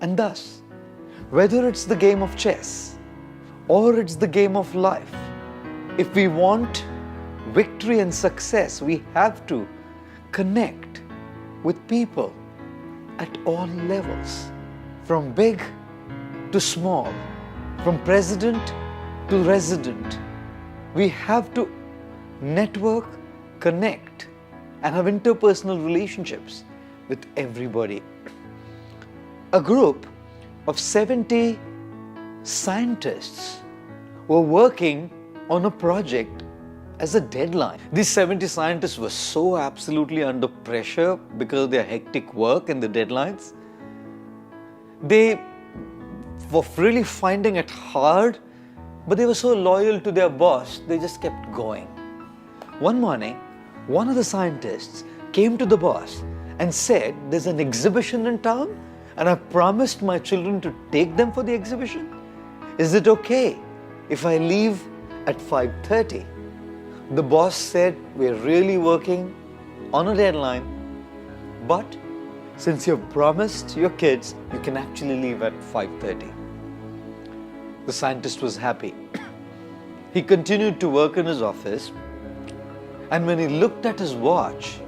And thus, whether it's the game of chess or it's the game of life, if we want victory and success, we have to connect with people at all levels, from big to small, from president to resident. We have to network, connect, and have interpersonal relationships with everybody. A group of 70 scientists were working on a project as a deadline. These 70 scientists were so absolutely under pressure because of their hectic work and the deadlines. They were really finding it hard, but they were so loyal to their boss, they just kept going. One morning, one of the scientists came to the boss and said, "There's an exhibition in town and I promised my children to take them for the exhibition. Is it okay if I leave at 5:30? The boss said, "We're really working on a deadline, but since you've promised your kids, you can actually leave at 5:30. The scientist was happy. He continued to work in his office, and when he looked at his watch,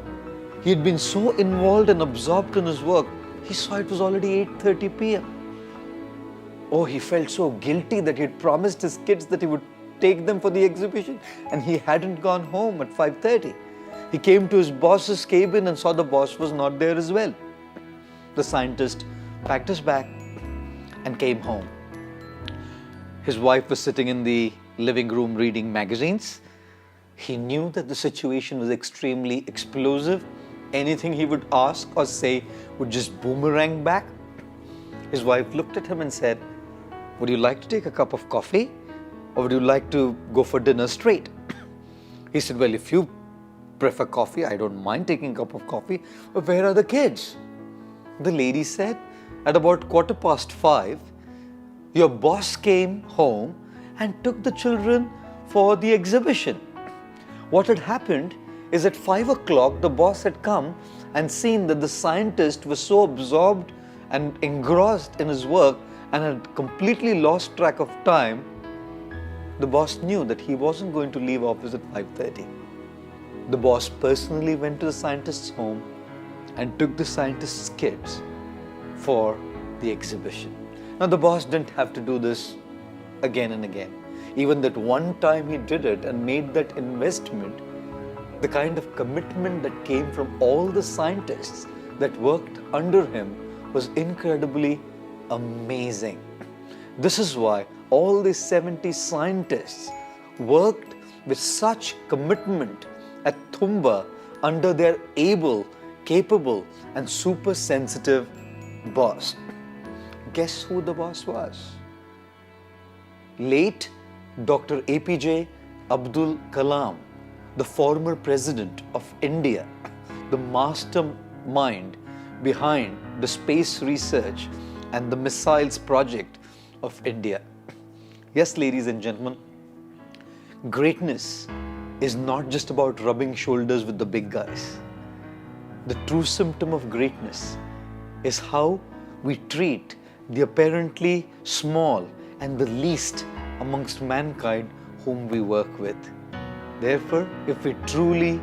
he had been so involved and absorbed in his work, he saw it was already 8:30 p.m. Oh, he felt so guilty that he had promised his kids that he would take them for the exhibition, and he hadn't gone home at 5:30. He came to his boss's cabin and saw the boss was not there as well. The scientist packed his bag and came home. His wife was sitting in the living room reading magazines. He knew that the situation was extremely explosive. Anything he would ask or say would just boomerang back. His wife looked at him and said, "Would you like to take a cup of coffee, or would you like to go for dinner straight?" He said, "Well, if you prefer coffee, I don't mind taking a cup of coffee, but where are the kids?" The lady said, "At about 5:15, your boss came home and took the children for the exhibition. What had happened is at 5 o'clock, the boss had come and seen that the scientist was so absorbed and engrossed in his work and had completely lost track of time. The boss knew that he wasn't going to leave office at 5:30. The boss personally went to the scientist's home and took the scientist's kids for the exhibition. Now, the boss didn't have to do this again and again. Even that one time he did it and made that investment, the kind of commitment that came from all the scientists that worked under him was incredibly amazing. This is why all these 70 scientists worked with such commitment at Thumba under their able, capable, and super sensitive boss. Guess who the boss was? Late Dr. APJ Abdul Kalam, the former president of India, the mastermind behind the space research and the missiles project of India. Yes, ladies and gentlemen, greatness is not just about rubbing shoulders with the big guys. The true symptom of greatness is how we treat the apparently small and the least amongst mankind whom we work with. Therefore, if we truly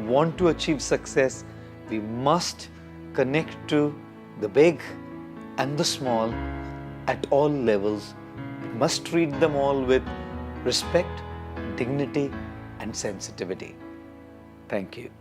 want to achieve success, we must connect to the big and the small at all levels. We must treat them all with respect, dignity, and sensitivity. Thank you.